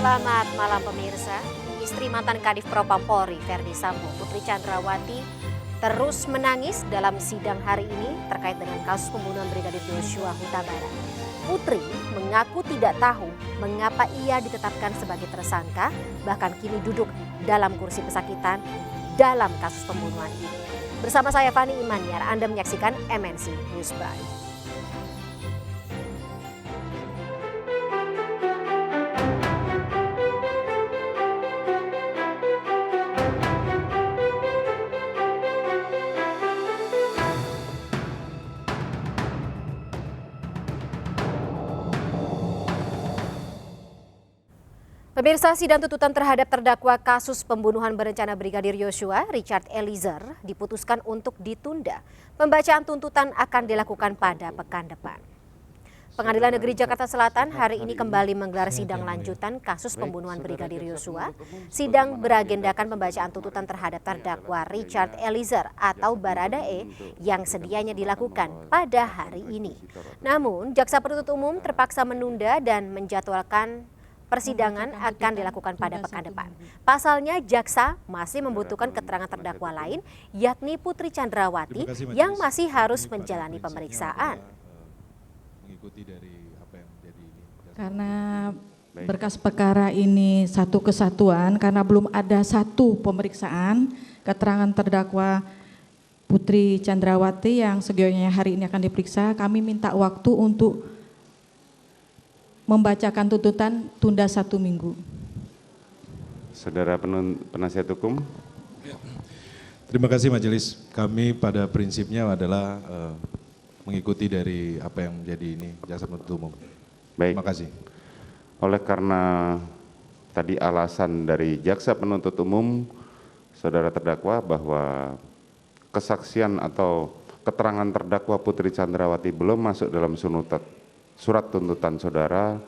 Selamat malam pemirsa. Istri mantan Kadif Propam Polri Verdi Sambo, Putri Chandrawati, terus menangis dalam sidang hari ini terkait dengan kasus pembunuhan Brigadir Yosua Huta Barat. Putri mengaku tidak tahu mengapa ia ditetapkan sebagai tersangka, bahkan kini duduk dalam kursi pesakitan dalam kasus pembunuhan ini. Bersama saya Fani Imaniar, Anda menyaksikan MNC News Bright. Pemirsa, sidang tuntutan terhadap terdakwa kasus pembunuhan berencana Brigadir Yosua, Richard Eliezer, diputuskan untuk ditunda. Pembacaan tuntutan akan dilakukan pada pekan depan. Pengadilan Negeri Jakarta Selatan hari ini kembali menggelar sidang lanjutan kasus pembunuhan Brigadir Yosua. Sidang beragendakan pembacaan tuntutan terhadap terdakwa Richard Eliezer atau Baradae yang sedianya dilakukan pada hari ini. Namun, jaksa penuntut umum terpaksa menunda dan menjadwalkan persidangan akan dilakukan pada pekan depan. Pasalnya, jaksa masih membutuhkan keterangan terdakwa lain, yakni Putri Chandrawati, yang masih harus menjalani pemeriksaan. Karena berkas perkara ini satu kesatuan, karena belum ada satu pemeriksaan keterangan terdakwa Putri Chandrawati yang sejauhnya hari ini akan diperiksa, kami minta waktu untuk membacakan tuntutan tunda 1 minggu. Saudara penasihat hukum. Terima kasih majelis. Kami pada prinsipnya adalah mengikuti dari apa yang menjadi ini jaksa penuntut umum. Baik. Terima kasih. Oleh karena tadi alasan dari jaksa penuntut umum, saudara terdakwa bahwa kesaksian atau keterangan terdakwa Putri Chandrawati belum masuk dalam surat tuntutan saudara,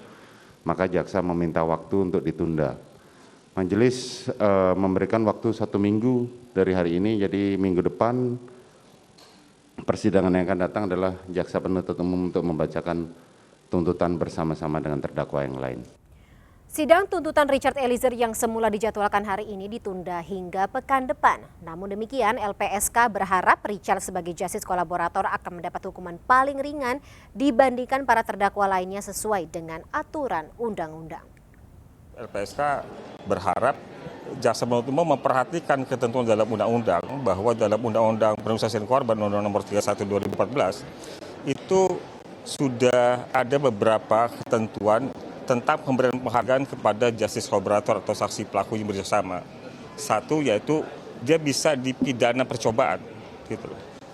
maka jaksa meminta waktu untuk ditunda. Majelis memberikan waktu 1 minggu dari hari ini, jadi minggu depan persidangan yang akan datang adalah jaksa penuntut umum untuk membacakan tuntutan bersama-sama dengan terdakwa yang lain. Sidang tuntutan Richard Eliezer yang semula dijadwalkan hari ini ditunda hingga pekan depan. Namun demikian, LPSK berharap Richard sebagai justice kolaborator akan mendapat hukuman paling ringan dibandingkan para terdakwa lainnya sesuai dengan aturan undang-undang. LPSK berharap jaksa penuntut umum memperhatikan ketentuan dalam undang-undang bahwa dalam Undang-Undang Perlindungan Saksi dan Korban Undang-Undang Nomor 31 2014 itu sudah ada beberapa ketentuan tentang pemberian penghargaan kepada justice kolaborator atau saksi pelaku yang bekerjasama. Satu, yaitu dia bisa dipidana percobaan. Gitu.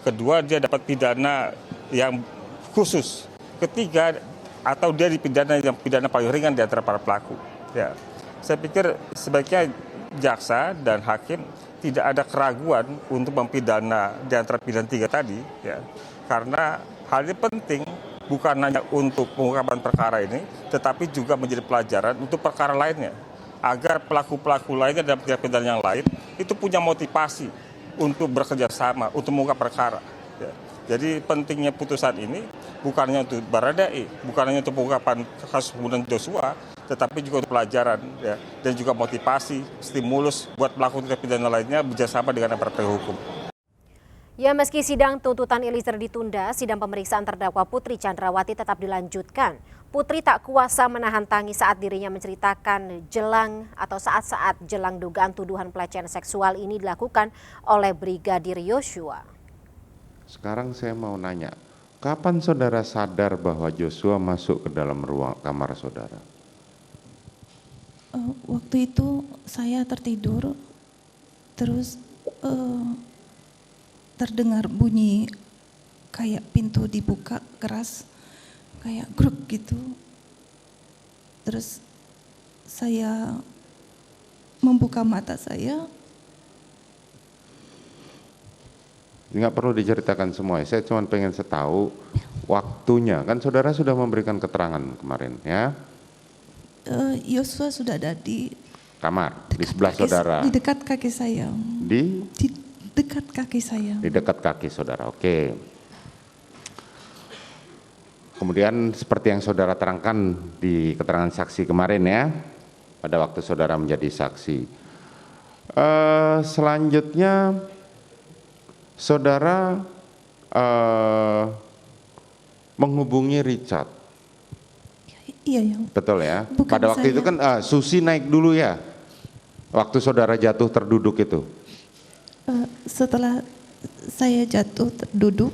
Kedua, dia dapat pidana yang khusus. Ketiga, atau dia dipidana yang pidana paling ringan di antara para pelaku. Ya. Saya pikir sebaiknya jaksa dan hakim tidak ada keraguan untuk mempidana di antara pidana 3 tadi. Ya. Karena hal ini penting. Bukan hanya untuk pengungkapan perkara ini, tetapi juga menjadi pelajaran untuk perkara lainnya. Agar pelaku-pelaku lainnya dan pidana yang lain itu punya motivasi untuk bekerja sama, untuk mengungkap perkara. Ya. Jadi pentingnya putusan ini bukan hanya untuk Baradae, bukan hanya untuk pengungkapan kasus pembunuhan Joshua, tetapi juga untuk pelajaran ya, dan juga motivasi, stimulus buat pelaku tindak pidana lainnya bekerjasama dengan aparat penegak hukum. Ya, meski sidang tuntutan Eliezer ditunda, sidang pemeriksaan terdakwa Putri Chandrawati tetap dilanjutkan. Putri tak kuasa menahan tangis saat dirinya menceritakan saat-saat jelang dugaan tuduhan pelecehan seksual ini dilakukan oleh Brigadir Yosua. Sekarang saya mau nanya, kapan saudara sadar bahwa Joshua masuk ke dalam ruang kamar saudara? Waktu itu saya tertidur, terus terdengar bunyi kayak pintu dibuka keras, kayak gruk gitu. Terus saya membuka mata saya. Nggak perlu diceritakan semua, saya cuma pengen tahu waktunya. Kan saudara sudah memberikan keterangan kemarin ya? Yosua sudah ada di kamar, di sebelah saudara. Di dekat kaki saya. Di dekat kaki saya. Di dekat kaki saudara, oke. Kemudian seperti yang saudara terangkan di keterangan saksi kemarin ya, pada waktu saudara menjadi saksi. Selanjutnya saudara menghubungi Richard. Iya, yang Betul ya? Bukan Pada waktu saya. itu kan Susi naik dulu ya? Waktu saudara jatuh terduduk itu? setelah saya jatuh duduk,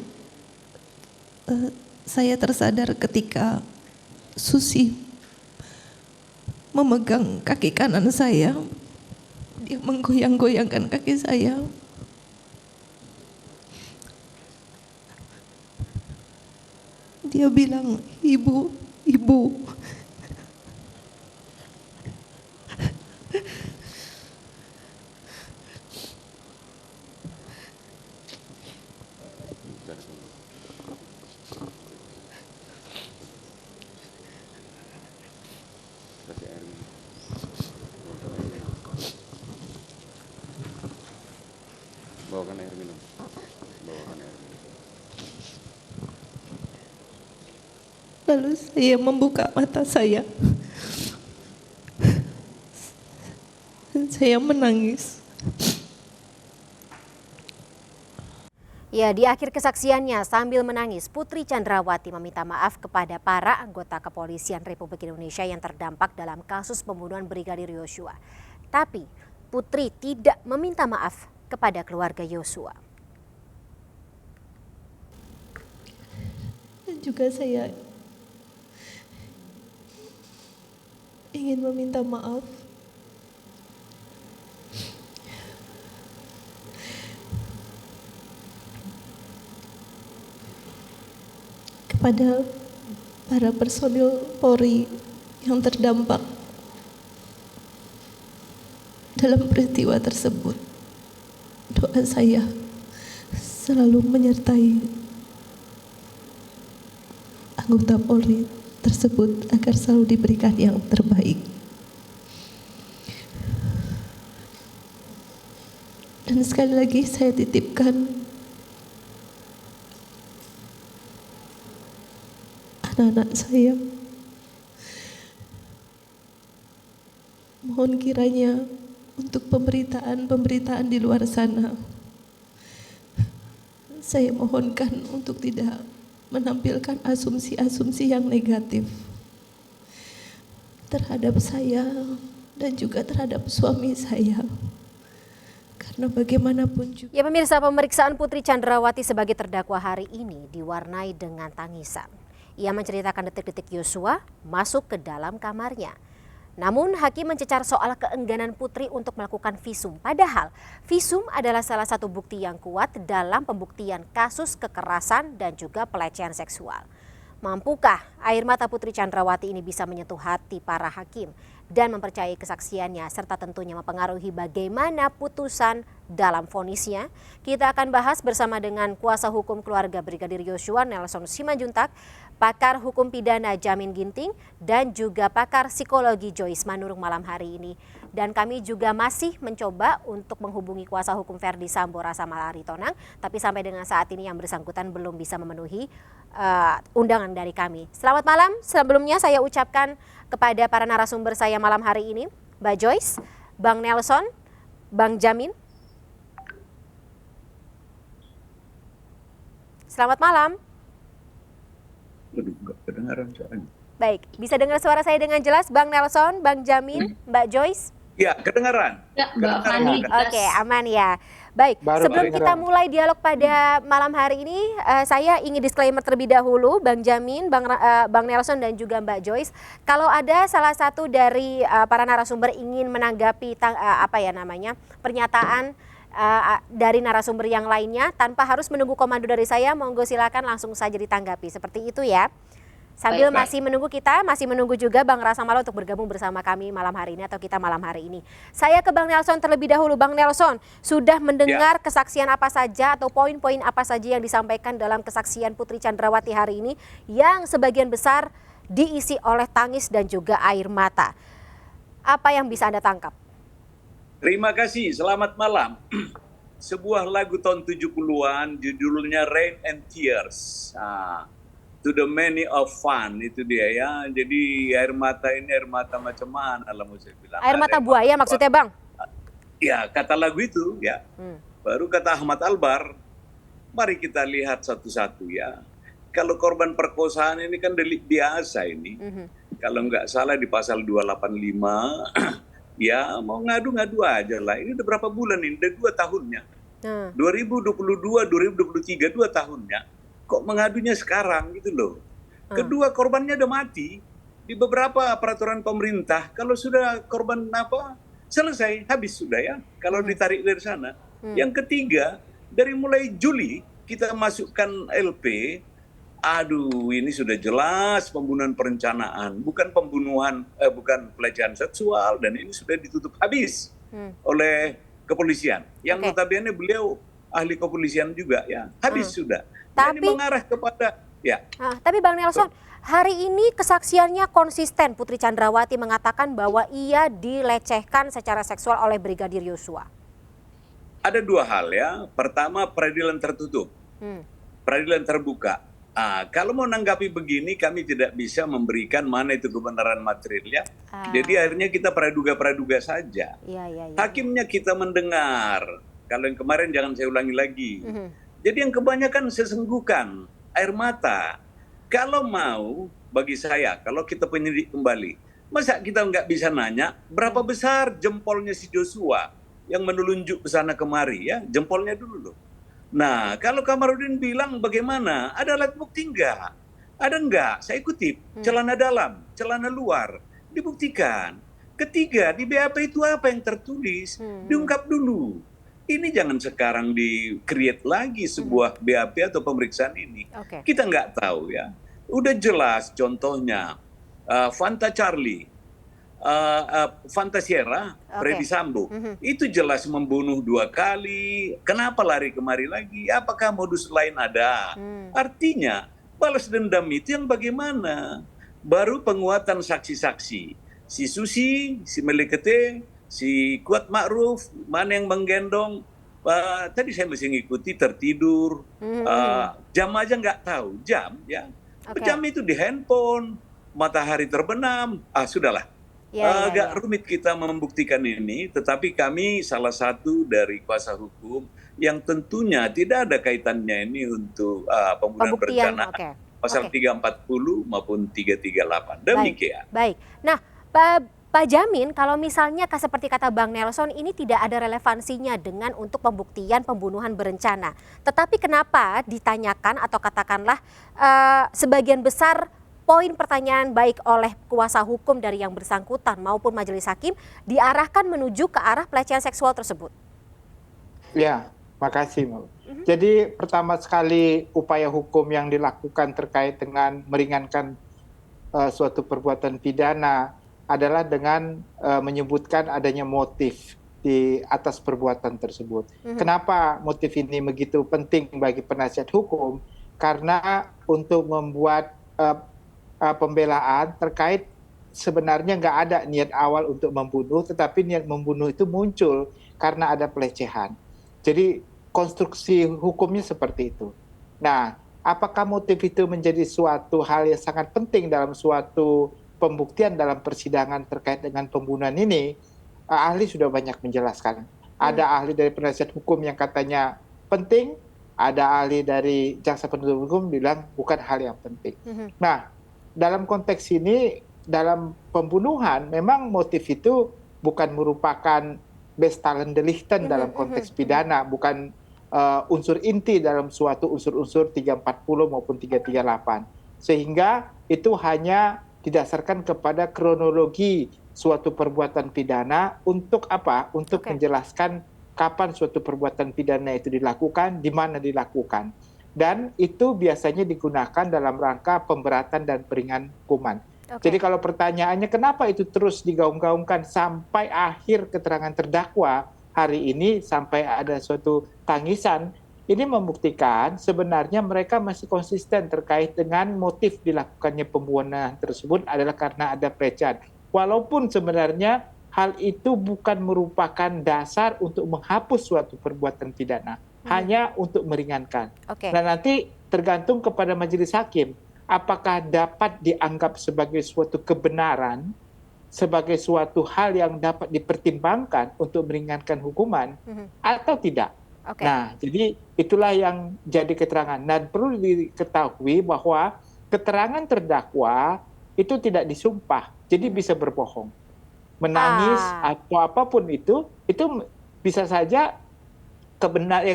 saya tersadar ketika Susi memegang kaki kanan saya. Dia menggoyang-goyangkan kaki saya. Dia bilang, "Ibu, ibu." Bawakan air minum. Bawakan air minum. Lalu saya membuka mata saya. Saya menangis. Ya, di akhir kesaksiannya sambil menangis, Putri Chandrawati meminta maaf kepada para anggota Kepolisian Republik Indonesia yang terdampak dalam kasus pembunuhan Brigadir Yosua. Tapi Putri tidak meminta maaf kepada keluarga Yosua. Dan juga saya ingin meminta maaf kepada para personil Polri yang terdampak dalam peristiwa tersebut. Doa saya selalu menyertai anggota Polri tersebut agar selalu diberikan yang terbaik. Dan sekali lagi saya titipkan anak-anak saya. Mohon kiranya untuk pemberitaan di luar sana, saya mohonkan untuk tidak menampilkan asumsi-asumsi yang negatif terhadap saya dan juga terhadap suami saya. Karena bagaimanapun juga. Ya pemirsa, pemeriksaan Putri Chandrawati sebagai terdakwa hari ini diwarnai dengan tangisan. Ia menceritakan detik-detik Yosua masuk ke dalam kamarnya. Namun hakim mencecar soal keengganan Putri untuk melakukan visum. Padahal visum adalah salah satu bukti yang kuat dalam pembuktian kasus kekerasan dan juga pelecehan seksual. Mampukah air mata Putri Chandrawati ini bisa menyentuh hati para hakim dan mempercayai kesaksiannya serta tentunya mempengaruhi bagaimana putusan dalam vonisnya? Kita akan bahas bersama dengan kuasa hukum keluarga Brigadir Yosua Nelson Simanjuntak, pakar hukum pidana Jamin Ginting, dan juga pakar psikologi Joyce Manurung malam hari ini. Dan kami juga masih mencoba untuk menghubungi kuasa hukum Verdi Sambo Rasa Malari Tonang, tapi sampai dengan saat ini yang bersangkutan belum bisa memenuhi undangan dari kami. Selamat malam, sebelumnya saya ucapkan kepada para narasumber saya malam hari ini, Mbak Joyce, Bang Nelson, Bang Jamin. Selamat malam. Nggak kedengaran suaranya. Baik, bisa dengar suara saya dengan jelas, Bang Nelson, Bang Jamin, Mbak Joyce? Ya, kedengaran. Ya, Mbak Fani. Oke, aman ya. Baik, sebelum kita mulai dialog pada malam hari ini, saya ingin disclaimer terlebih dahulu, Bang Jamin, Bang Nelson, dan juga Mbak Joyce. Kalau ada salah satu dari para narasumber ingin menanggapi pernyataan dari narasumber yang lainnya, tanpa harus menunggu komando dari saya, monggo silakan langsung saja ditanggapi. Seperti itu ya. Sambil masih menunggu juga Bang Rasa Mala untuk bergabung bersama kami malam hari ini atau kita malam hari ini. Saya ke Bang Nelson terlebih dahulu. Bang Nelson, sudah mendengar kesaksian apa saja atau poin-poin apa saja yang disampaikan dalam kesaksian Putri Chandrawati hari ini yang sebagian besar diisi oleh tangis dan juga air mata. Apa yang bisa Anda tangkap? Terima kasih, selamat malam. Sebuah lagu tahun 70-an judulnya Rain and Tears. to the many of fun, itu dia ya. Jadi air mata ini air mata macam mana lah mau saya bilang. Air mata buaya maksudnya Bang? Ya, kata lagu itu ya. Baru kata Ahmad Albar, mari kita lihat satu-satu ya. Kalau korban perkosaan ini kan delik biasa ini. Kalau nggak salah di pasal 285, ya mau ngadu-ngadu aja lah. Ini udah berapa bulan ini? Udah 2 tahunnya. 2022, 2023, 2 tahunnya. Kok mengadunya sekarang gitu loh. Kedua, korbannya udah mati. Di beberapa peraturan pemerintah, kalau sudah korban selesai, habis sudah ya. Kalau ditarik dari sana. Yang ketiga, dari mulai Juli kita masukkan LP. Aduh, ini sudah jelas pembunuhan perencanaan, bukan pembunuhan, bukan pelecehan seksual, dan ini sudah ditutup habis oleh kepolisian. Yang notabene beliau ahli kepolisian juga ya, habis sudah. Tapi ini mengarah kepada ya. Tapi Bang Nelson, hari ini kesaksiannya konsisten. Putri Chandrawati mengatakan bahwa ia dilecehkan secara seksual oleh Brigadir Yosua. Ada 2 hal ya. Pertama, peradilan tertutup, peradilan terbuka. Kalau mau nanggapi begini, kami tidak bisa memberikan mana itu kebenaran materialnya. Jadi akhirnya kita praduga-praduga saja. Hakimnya kita mendengar. Kalau yang kemarin jangan saya ulangi lagi. Jadi yang kebanyakan sesenggukan, air mata. Kalau mau, bagi saya, kalau kita penyidik kembali, masa kita nggak bisa nanya berapa besar jempolnya si Joshua yang menelunjuk ke sana kemari ya, jempolnya dulu loh. Nah, kalau Kamarudin bilang bagaimana? Ada alat bukti enggak? Ada enggak? Saya kutip, celana dalam, celana luar. Dibuktikan. Ketiga, di BAP itu apa yang tertulis? Diungkap dulu. Ini jangan sekarang di-create lagi sebuah BAP atau pemeriksaan ini. Kita nggak tahu ya. Udah jelas contohnya, Fanta Charlie, Fanta Sierra, Freddy Sambo, itu jelas membunuh 2 kali. Kenapa lari kemari lagi? Apakah modus lain ada? Artinya balas dendam itu yang bagaimana? Baru penguatan saksi-saksi. Si Susi, si Melekete, si Kuat Ma'ruf, mana yang menggendong? Tadi saya masih ngikuti tertidur. Jam aja nggak tahu jam ya. Jam itu di handphone, matahari terbenam. Sudahlah. Agak rumit kita membuktikan ini, tetapi kami salah satu dari kuasa hukum yang tentunya tidak ada kaitannya ini untuk pembunuhan berencana pasal 340 maupun 338. Demikian. Baik. Nah, Pak Jamin, kalau misalnya seperti kata Bang Nelson, ini tidak ada relevansinya dengan untuk pembuktian pembunuhan berencana. Tetapi kenapa ditanyakan atau katakanlah sebagian besar poin pertanyaan baik oleh kuasa hukum dari yang bersangkutan maupun majelis hakim diarahkan menuju ke arah pelecehan seksual tersebut? Ya, makasih Mbak. Jadi pertama sekali upaya hukum yang dilakukan terkait dengan meringankan suatu perbuatan pidana adalah dengan menyebutkan adanya motif di atas perbuatan tersebut. Kenapa motif ini begitu penting bagi penasihat hukum? Karena untuk membuat pembelaan terkait sebenarnya nggak ada niat awal untuk membunuh, tetapi niat membunuh itu muncul karena ada pelecehan. Jadi konstruksi hukumnya seperti itu. Nah, apakah motif itu menjadi suatu hal yang sangat penting dalam suatu pembuktian dalam persidangan terkait dengan pembunuhan ini? Ahli sudah banyak menjelaskan. Ada ahli dari penasihat hukum yang katanya penting, ada ahli dari jaksa penuntut umum bilang bukan hal yang penting. Nah, dalam konteks ini, dalam pembunuhan, memang motif itu bukan merupakan Bestandelichten dalam konteks pidana, bukan unsur inti dalam suatu unsur-unsur 340 maupun 338. Sehingga itu hanya didasarkan kepada kronologi suatu perbuatan pidana untuk apa? Untuk menjelaskan kapan suatu perbuatan pidana itu dilakukan, di mana dilakukan. Dan itu biasanya digunakan dalam rangka pemberatan dan peringan hukuman. Jadi kalau pertanyaannya kenapa itu terus digaung-gaungkan sampai akhir keterangan terdakwa hari ini sampai ada suatu tangisan, ini membuktikan sebenarnya mereka masih konsisten terkait dengan motif dilakukannya pembunuhan tersebut adalah karena ada pelecehan. Walaupun sebenarnya hal itu bukan merupakan dasar untuk menghapus suatu perbuatan pidana. Hanya untuk meringankan. Nah nanti tergantung kepada majelis hakim. apakah dapat dianggap sebagai suatu kebenaran, sebagai suatu hal yang dapat dipertimbangkan untuk meringankan hukuman atau tidak. Oke. Nah, jadi itulah yang jadi keterangan. Dan perlu diketahui bahwa keterangan terdakwa itu tidak disumpah, jadi bisa berbohong. Menangis atau apapun itu bisa saja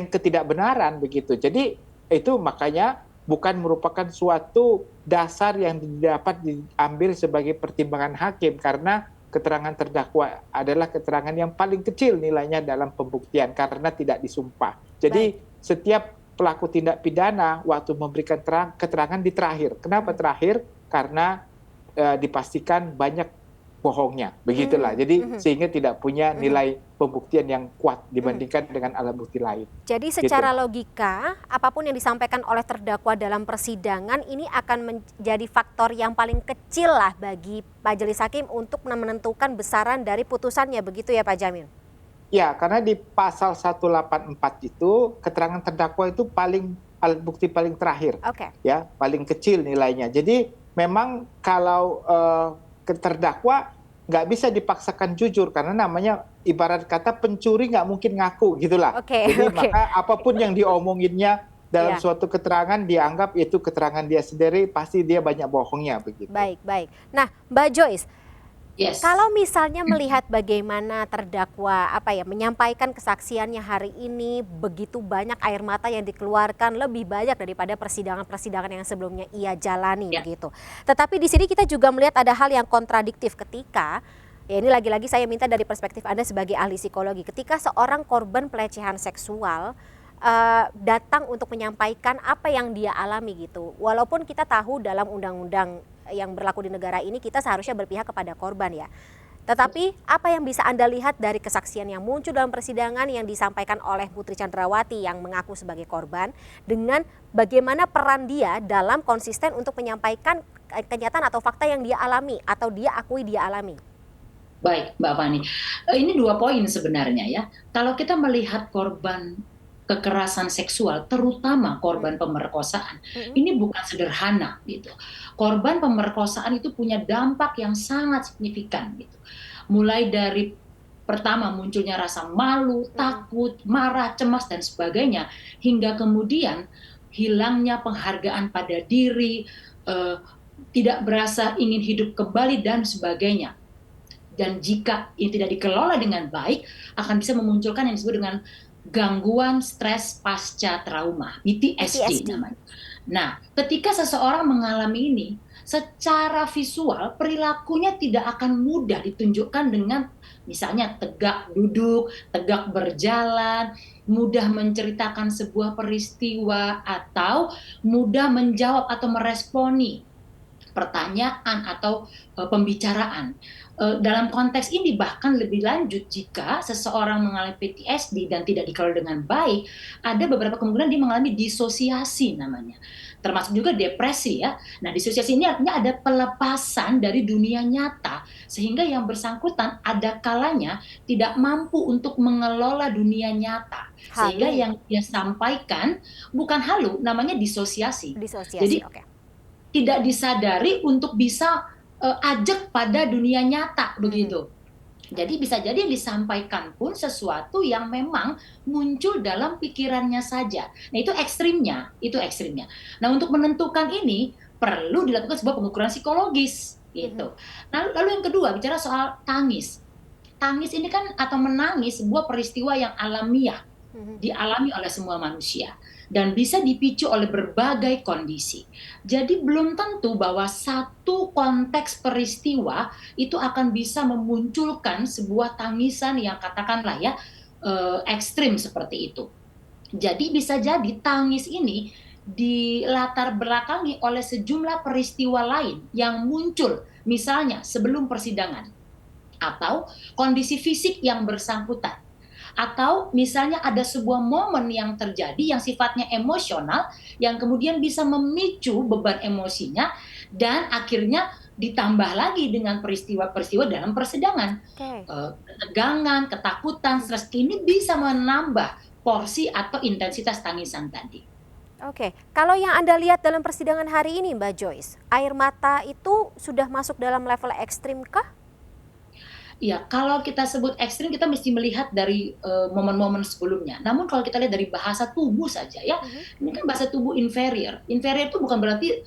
ketidakbenaran begitu. Jadi itu makanya bukan merupakan suatu dasar yang dapat diambil sebagai pertimbangan hakim, karena keterangan terdakwa adalah keterangan yang paling kecil nilainya dalam pembuktian karena tidak disumpah. Jadi setiap pelaku tindak pidana waktu memberikan keterangan di terakhir. Kenapa terakhir? Karena dipastikan banyak bohongnya, begitulah. Jadi sehingga tidak punya nilai pembuktian yang kuat dibandingkan dengan alat bukti lain. Jadi secara logika, apapun yang disampaikan oleh terdakwa dalam persidangan ini akan menjadi faktor yang paling kecil lah bagi majelis hakim untuk menentukan besaran dari putusannya, begitu ya Pak Jamil? Ya, karena di pasal 184 itu keterangan terdakwa itu alat bukti paling terakhir, ya, paling kecil nilainya. Jadi memang kalau terdakwa nggak bisa dipaksakan jujur, karena namanya ibarat kata pencuri nggak mungkin ngaku gitulah. Jadi maka apapun yang diomonginnya dalam suatu keterangan dianggap itu keterangan dia sendiri, pasti dia banyak bohongnya begitu. Baik. Nah, Mbak Joyce, kalau misalnya melihat bagaimana terdakwa menyampaikan kesaksiannya hari ini, begitu banyak air mata yang dikeluarkan, lebih banyak daripada persidangan-persidangan yang sebelumnya ia jalani begitu. Tetapi di sini kita juga melihat ada hal yang kontradiktif ketika, ya ini lagi-lagi saya minta dari perspektif Anda sebagai ahli psikologi, ketika seorang korban pelecehan seksual datang untuk menyampaikan apa yang dia alami gitu. Walaupun kita tahu dalam undang-undang yang berlaku di negara ini kita seharusnya berpihak kepada korban ya. Tetapi apa yang bisa Anda lihat dari kesaksian yang muncul dalam persidangan yang disampaikan oleh Putri Chandrawati yang mengaku sebagai korban, dengan bagaimana peran dia dalam konsisten untuk menyampaikan kenyataan atau fakta yang dia alami atau dia akui dia alami? Baik, Mbak Fani. Ini 2 poin sebenarnya ya. Kalau kita melihat korban kekerasan seksual, terutama korban pemerkosaan, ini bukan sederhana gitu. Korban pemerkosaan itu punya dampak yang sangat signifikan gitu. Mulai dari pertama munculnya rasa malu, takut, marah, cemas dan sebagainya, hingga kemudian hilangnya penghargaan pada diri, tidak berasa ingin hidup kembali dan sebagainya. Dan jika ini tidak dikelola dengan baik, akan bisa memunculkan yang disebut dengan gangguan stres pasca trauma, PTSD namanya. Nah, ketika seseorang mengalami ini, secara visual perilakunya tidak akan mudah ditunjukkan dengan misalnya tegak duduk, tegak berjalan, mudah menceritakan sebuah peristiwa, atau mudah menjawab atau meresponi pertanyaan atau pembicaraan. Dalam konteks ini bahkan lebih lanjut, jika seseorang mengalami PTSD dan tidak dikelola dengan baik, ada beberapa kemungkinan dia mengalami disosiasi namanya, termasuk juga depresi ya. Nah, disosiasi ini artinya ada pelepasan dari dunia nyata, sehingga yang bersangkutan ada kalanya tidak mampu untuk mengelola dunia nyata, sehingga yang dia sampaikan bukan halu, namanya disosiasi. Jadi tidak disadari untuk bisa ajak pada dunia nyata begitu. Jadi bisa jadi yang disampaikan pun sesuatu yang memang muncul dalam pikirannya saja. Nah, itu ekstrimnya. Nah, untuk menentukan ini perlu dilakukan sebuah pengukuran psikologis gitu. Nah, lalu yang kedua bicara soal tangis. Tangis ini kan atau menangis sebuah peristiwa yang alamiah, dialami oleh semua manusia dan bisa dipicu oleh berbagai kondisi. Jadi belum tentu bahwa satu konteks peristiwa itu akan bisa memunculkan sebuah tangisan yang katakanlah ya ekstrim seperti itu. Jadi bisa jadi tangis ini dilatar belakangi oleh sejumlah peristiwa lain yang muncul, misalnya sebelum persidangan, atau kondisi fisik yang bersangkutan, atau misalnya ada sebuah momen yang terjadi yang sifatnya emosional yang kemudian bisa memicu beban emosinya dan akhirnya ditambah lagi dengan peristiwa-peristiwa dalam persidangan. Ketegangan, ketakutan, stres ini bisa menambah porsi atau intensitas tangisan tadi. Oke, kalau yang Anda lihat dalam persidangan hari ini Mbak Joyce, air mata itu sudah masuk dalam level ekstrim kah? Ya, kalau kita sebut ekstrim kita mesti melihat dari momen-momen sebelumnya. Namun kalau kita lihat dari bahasa tubuh saja ya, ini kan bahasa tubuh inferior. Inferior itu bukan berarti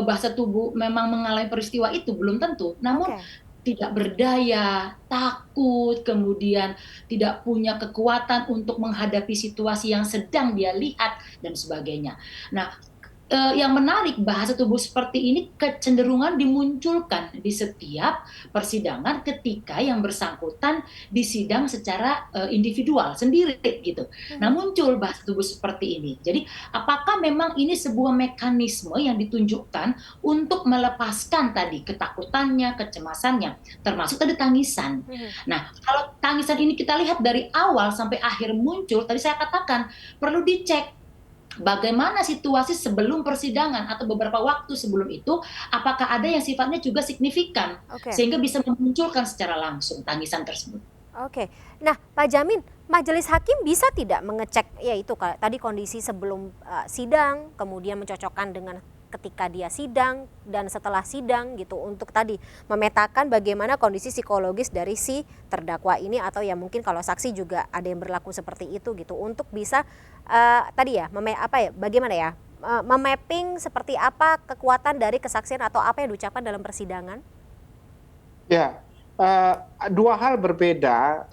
bahasa tubuh memang mengalami peristiwa itu, belum tentu. Namun tidak berdaya, takut, kemudian tidak punya kekuatan untuk menghadapi situasi yang sedang dia lihat dan sebagainya. Nah, yang menarik bahasa tubuh seperti ini kecenderungan dimunculkan di setiap persidangan ketika yang bersangkutan disidang secara individual sendiri gitu. Nah, muncul bahasa tubuh seperti ini. Jadi apakah memang ini sebuah mekanisme yang ditunjukkan untuk melepaskan tadi ketakutannya, kecemasannya, termasuk tadi tangisan. Nah, kalau tangisan ini kita lihat dari awal sampai akhir muncul, tadi saya katakan perlu dicek bagaimana situasi sebelum persidangan atau beberapa waktu sebelum itu, apakah ada yang sifatnya juga signifikan sehingga bisa memunculkan secara langsung tangisan tersebut. Oke, nah Pak Jamin, majelis hakim bisa tidak mengecek yaitu tadi kondisi sebelum sidang, kemudian mencocokkan dengan ketika dia sidang dan setelah sidang gitu untuk tadi memetakan bagaimana kondisi psikologis dari si terdakwa ini atau ya mungkin kalau saksi juga ada yang berlaku seperti itu gitu untuk bisa tadi ya bagaimana ya memapping seperti apa kekuatan dari kesaksian atau apa yang diucapkan dalam persidangan? Ya, dua hal berbeda,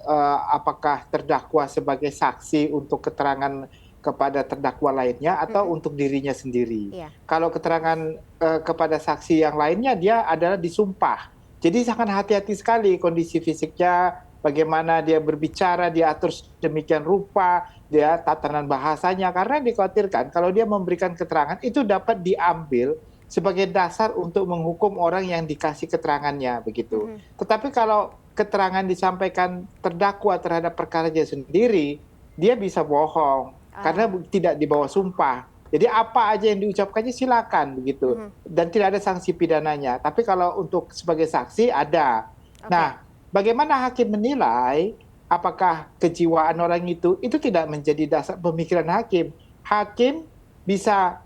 apakah terdakwa sebagai saksi untuk keterangan kepada terdakwa lainnya atau untuk dirinya sendiri. Kalau keterangan kepada saksi yang lainnya dia adalah disumpah. Jadi sangat hati-hati sekali kondisi fisiknya, bagaimana dia berbicara, dia atur demikian rupa, dia tatanan bahasanya, karena dikhawatirkan kalau dia memberikan keterangan itu dapat diambil sebagai dasar untuk menghukum orang yang dikasih keterangannya begitu. Tetapi kalau keterangan disampaikan terdakwa terhadap perkaranya sendiri, dia bisa bohong. Karena tidak di bawah sumpah. Jadi apa aja yang diucapkannya silakan begitu. Dan tidak ada sanksi pidananya. Tapi kalau untuk sebagai saksi ada. Nah, bagaimana hakim menilai apakah kejiwaan orang itu tidak menjadi dasar pemikiran hakim. Hakim bisa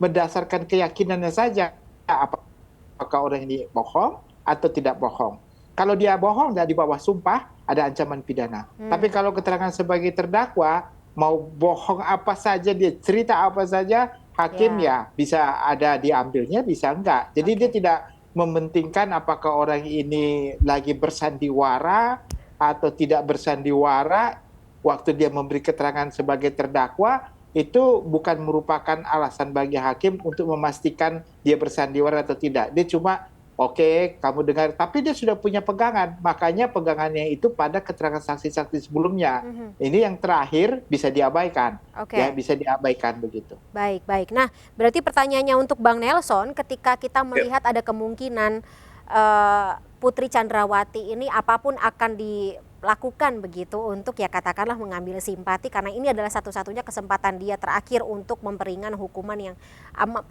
berdasarkan keyakinannya saja apakah orang ini bohong atau tidak bohong. Kalau dia bohong dan di bawah sumpah ada ancaman pidana. Tapi kalau keterangan sebagai terdakwa mau bohong apa saja, dia cerita apa saja, hakim ya bisa ada diambilnya, bisa enggak. Jadi dia tidak mementingkan apakah orang ini lagi bersandiwara atau tidak bersandiwara waktu dia memberi keterangan sebagai terdakwa, itu bukan merupakan alasan bagi hakim untuk memastikan dia bersandiwara atau tidak. Dia cuma oke, kamu dengar, tapi dia sudah punya pegangan. Makanya pegangannya itu pada keterangan saksi-saksi sebelumnya. Ini yang terakhir bisa diabaikan. Ya, bisa diabaikan begitu. Baik. Nah, berarti pertanyaannya untuk Bang Nelson, ketika kita melihat ada kemungkinan Putri Chandrawati ini apapun akan dilakukan begitu untuk ya katakanlah mengambil simpati karena ini adalah satu-satunya kesempatan dia terakhir untuk memperingan hukuman yang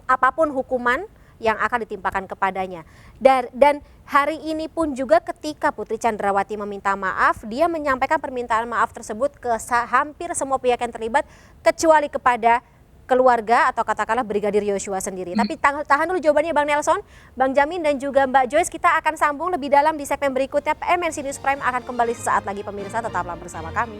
apapun hukuman yang akan ditimpakan kepadanya. Dan hari ini pun juga ketika Putri Chandrawati meminta maaf, dia menyampaikan permintaan maaf tersebut ke hampir semua pihak yang terlibat kecuali kepada keluarga atau katakanlah Brigadir Yosua sendiri. Tapi tahan dulu jawabannya Bang Nelson, Bang Jamin dan juga Mbak Joyce. Kita akan sambung lebih dalam di segmen berikutnya. MNC News Prime akan kembali sesaat lagi pemirsa, tetaplah bersama kami.